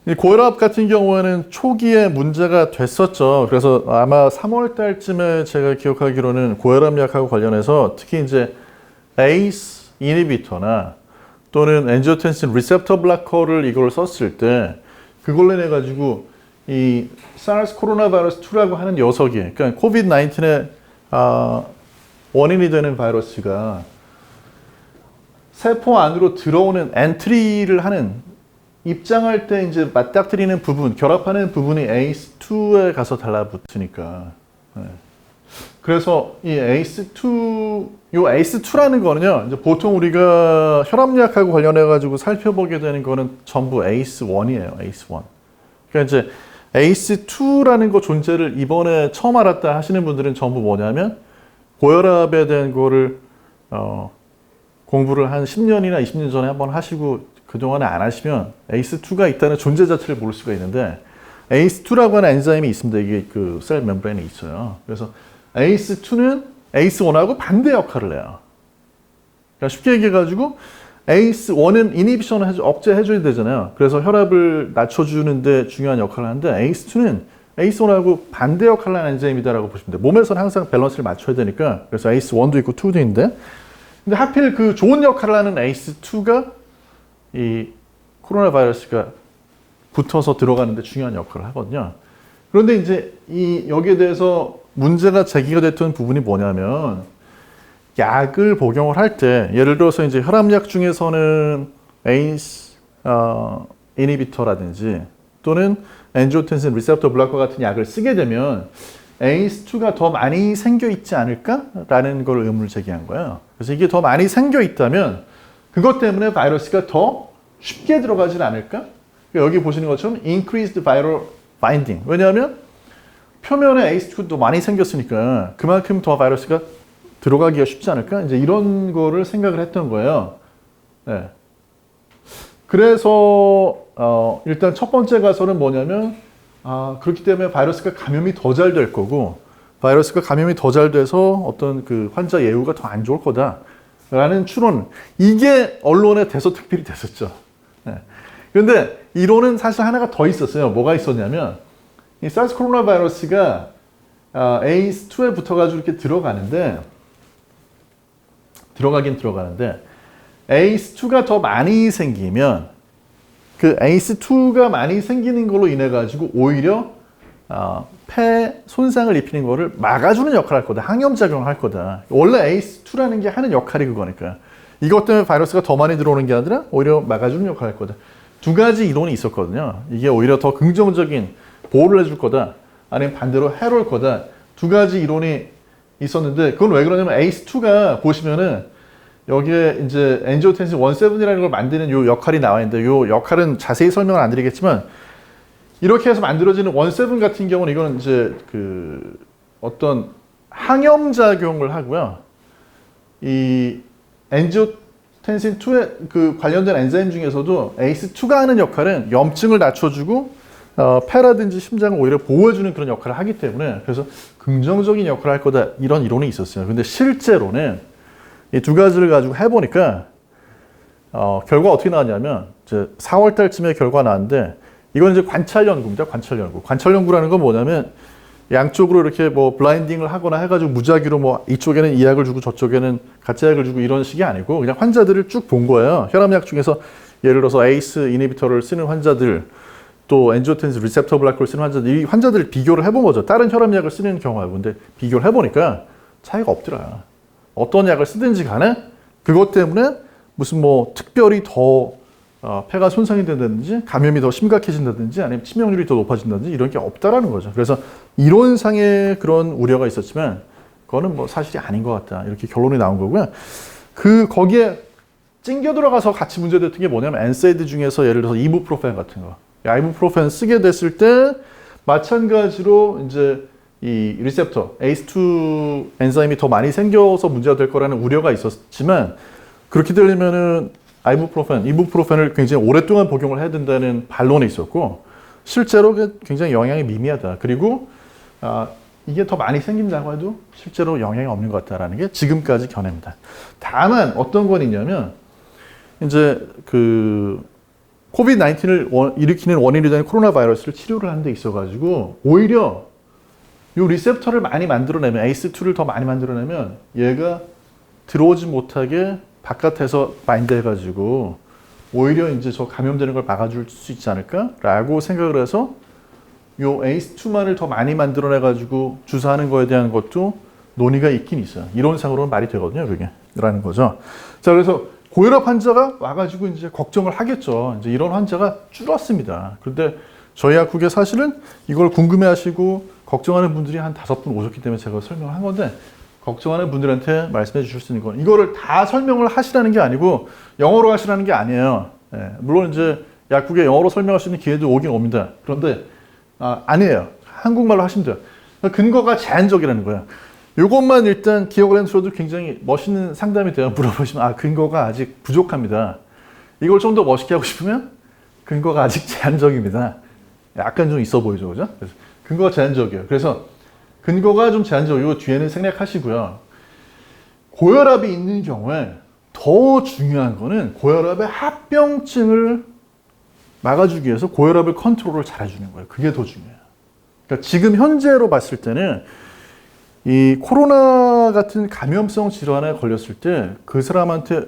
이 고혈압 같은 경우에는 초기에 문제가 됐었죠. 그래서 아마 3월 달쯤에 제가 기억하기로는 고혈압 약하고 관련해서 특히 이제 ACE 이니비터나 또는 엔지오텐신 리셉터 블로커를 이걸 썼을 때 그걸로 인해 가지고 이 SARS 코로나 바이러스 2라고 하는 녀석이, 그러니까 코비드 19의 원인이 되는 바이러스가 세포 안으로 들어오는 엔트리를 하는, 입장할 때 이제 맞닥뜨리는 부분, 결합하는 부분이 ACE2에 가서 달라붙으니까. 네. 그래서 이 ACE2, 요 ACE2라는 거는요, 이제 보통 우리가 혈압약하고 관련해가지고 살펴보게 되는 거는 전부 ACE1이에요, ACE1. 그러니까 이제 ACE2라는 거 존재를 이번에 처음 알았다 하시는 분들은 전부 뭐냐면, 고혈압에 대한 거를, 공부를 한 10년이나 20년 전에 한번 하시고 그동안에 안 하시면 ACE2가 있다는 존재 자체를 모를 수가 있는데, ACE2라고 하는 엔자임이 있습니다. 이게 그 셀 멤브레인에 있어요. 그래서 ACE2는 ACE1하고 반대 역할을 해요. 그러니까 쉽게 얘기해가지고 ACE1은 이니비션을 억제해줘야 되잖아요. 그래서 혈압을 낮춰주는데 중요한 역할을 하는데, ACE2는 ACE1하고 반대 역할을 하는 엔자임이다라고 보시면 돼요. 몸에서는 항상 밸런스를 맞춰야 되니까. 그래서 ACE1도 있고 2도 있는데, 근데 하필 그 좋은 역할을 하는 ACE2가 이 코로나 바이러스가 붙어서 들어가는데 중요한 역할을 하거든요. 그런데 이제 여기에 대해서 문제가 제기가 됐던 부분이 뭐냐면, 약을 복용을 할 때, 예를 들어서 이제 혈압약 중에서는 ACE 이니비터라든지 또는 엔지오텐신 리셉터 블로커 같은 약을 쓰게 되면 ACE2가 더 많이 생겨 있지 않을까라는 걸 의문을 제기한 거예요. 그래서 이게 더 많이 생겨 있다면 그것 때문에 바이러스가 더 쉽게 들어가진 않을까? 여기 보시는 것처럼 increased viral binding. 왜냐하면 표면에 ACE2도 많이 생겼으니까 그만큼 더 바이러스가 들어가기가 쉽지 않을까? 이제 이런 거를 생각을 했던 거예요. 네. 그래서 일단 첫 번째 가설은 뭐냐면, 그렇기 때문에 바이러스가 감염이 더 잘 될 거고, 바이러스가 감염이 더 잘 돼서 어떤 그 환자 예후가 더 안 좋을 거다라는 추론, 이게 언론에 대서특필이 됐었죠. 네. 그런데 이론은 사실 하나가 더 있었어요. 뭐가 있었냐면, 이 사르스 코로나 바이러스가 ACE2에 붙어가지고 이렇게 들어가는데 ACE2가 더 많이 생기면 그 ACE2가 많이 생기는 걸로 인해 가지고 오히려 폐 손상을 입히는 거를 막아주는 역할을 할 거다. 항염작용을 할 거다. 원래 ACE2라는 게 하는 역할이 그거니까. 이것 때문에 바이러스가 더 많이 들어오는 게 아니라 오히려 막아주는 역할을 할 거다. 두 가지 이론이 있었거든요. 이게 오히려 더 긍정적인 보호를 해줄 거다. 아니면 반대로 해로울 거다. 두 가지 이론이 있었는데, 그건 왜 그러냐면 ACE2가 보시면은 여기에 이제 엔지오텐신 17이라는 걸 만드는 요 역할이 나와 있는데, 요 역할은 자세히 설명을 안 드리겠지만, 이렇게 해서 만들어지는 17 같은 경우는 이거는 이제 그 어떤 항염작용을 하고요. 이 엔지오텐신 2에 그 관련된 엔자임 중에서도 ACE2가 하는 역할은 염증을 낮춰주고 폐라든지 심장을 오히려 보호해주는 그런 역할을 하기 때문에, 그래서 긍정적인 역할을 할 거다, 이런 이론이 있었어요. 근데 실제로는 이 두 가지를 가지고 해보니까 결과가 어떻게 나왔냐면, 이제 4월 달쯤에 결과가 나왔는데, 이건 이제 관찰 연구입니다. 관찰 연구. 관찰 연구라는 건 뭐냐면, 양쪽으로 이렇게 뭐 블라인딩을 하거나 해가지고 무작위로 뭐 이쪽에는 이 약을 주고 저쪽에는 가짜 약을 주고 이런 식이 아니고, 그냥 환자들을 쭉 본 거예요. 혈압약 중에서 예를 들어서 ACE 이니비터를 쓰는 환자들, 또 엔지오텐신 리셉터 블로커를 쓰는 환자들, 이 환자들을 비교를 해본 거죠. 다른 혈압약을 쓰는 경우하고. 근데 비교를 해보니까 차이가 없더라. 어떤 약을 쓰든지 간에 그것 때문에 무슨 뭐 특별히 더 폐가 손상이 된다든지 감염이 더 심각해진다든지 아니면 치명률이 더 높아진다든지 이런 게 없다라는 거죠. 그래서 이론상의 그런 우려가 있었지만 그거는 뭐 사실이 아닌 것 같다, 이렇게 결론이 나온 거고요. 거기에 찡겨 들어가서 같이 문제됐던 게 뭐냐면, 엔세이드 중에서 예를 들어서 이부프로펜 같은 거, 이부프로펜 쓰게 됐을 때 마찬가지로 이제 이 리셉터 ACE2 엔자임이 더 많이 생겨서 문제가 될 거라는 우려가 있었지만, 그렇게 되려면은 이부프로펜을 굉장히 오랫동안 복용을 해야 된다는 반론이 있었고, 실제로 굉장히 영향이 미미하다. 그리고 이게 더 많이 생긴다고 해도 실제로 영향이 없는 것 같다라는 게 지금까지 견해입니다. 다만 어떤 건 있냐면, 이제 코비드-19을 일으키는 원인이 되는 코로나 바이러스를 치료를 하는 데 있어가지고 오히려 이 리셉터를 많이 만들어내면 ACE2를 더 많이 만들어내면 얘가 들어오지 못하게 바깥에서 바인드해가지고 오히려 이제 저 감염되는 걸 막아줄 수 있지 않을까라고 생각을 해서 요 ACE2만을 더 많이 만들어내가지고 주사하는 거에 대한 것도 논의가 있긴 있어요. 이론상으로는 말이 되거든요, 그게. 라는 거죠. 자, 그래서 고혈압 환자가 와가지고 이제 걱정을 하겠죠. 이제 이런 환자가 줄었습니다. 그런데 저희 약국에 사실은 이걸 궁금해 하시고 걱정하는 분들이 한 5분 오셨기 때문에 제가 설명을 한 건데, 걱정하는 분들한테 말씀해 주실 수 있는 건 이거를 다 설명을 하시라는 게 아니고 영어로 하시라는 게 아니에요. 예, 물론 이제 약국에 영어로 설명할 수 있는 기회도 오긴 옵니다. 그런데 아니에요. 한국말로 하시면 돼요. 근거가 제한적이라는 거예요. 이것만 일단 기억을 해두셔도 굉장히 멋있는 상담이 돼요. 물어보시면 근거가 아직 부족합니다. 이걸 좀 더 멋있게 하고 싶으면 근거가 아직 제한적입니다. 약간 좀 있어 보이죠, 그죠? 그래서 근거가 제한적이에요. 그래서 근거가 좀 제한적이고 뒤에는 생략하시고요. 고혈압이 있는 경우에 더 중요한 거는 고혈압의 합병증을 막아주기 위해서 고혈압을 컨트롤을 잘해주는 거예요. 그게 더 중요해요. 그러니까 지금 현재로 봤을 때는 이 코로나 같은 감염성 질환에 걸렸을 때 그 사람한테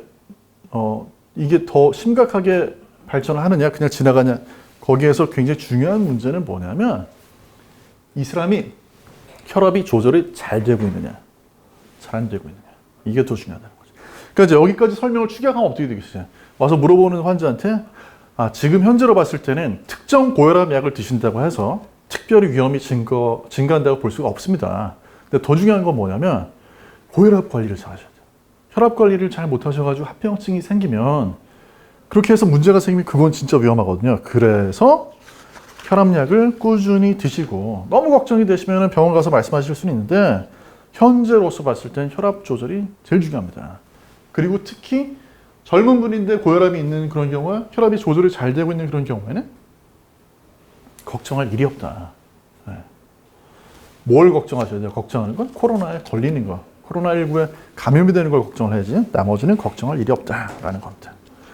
이게 더 심각하게 발전을 하느냐 그냥 지나가냐, 거기에서 굉장히 중요한 문제는 뭐냐면 이 사람이 혈압이 조절이 잘 되고 있느냐 잘 안 되고 있느냐, 이게 더 중요하다는 거죠. 그러니까 이제 여기까지 설명을 축약하면 어떻게 되겠어요? 와서 물어보는 환자한테 지금 현재로 봤을 때는 특정 고혈압 약을 드신다고 해서 특별히 위험이 증가한다고 볼 수가 없습니다. 근데 더 중요한 건 뭐냐면 고혈압 관리를 잘 하셔야 돼요. 혈압 관리를 잘 못하셔가지고 합병증이 생기면, 그렇게 해서 문제가 생기면 그건 진짜 위험하거든요. 그래서 혈압약을 꾸준히 드시고, 너무 걱정이 되시면 병원 가서 말씀하실 수는 있는데 현재로서 봤을 땐 혈압 조절이 제일 중요합니다. 그리고 특히 젊은 분인데 고혈압이 있는 그런 경우와 혈압이 조절이 잘 되고 있는 그런 경우에는 걱정할 일이 없다. 네. 뭘 걱정하셔야 돼요? 걱정하는 건 코로나에 걸리는 거, 코로나19에 감염이 되는 걸 걱정을 해야지 나머지는 걱정할 일이 없다라는 겁니다.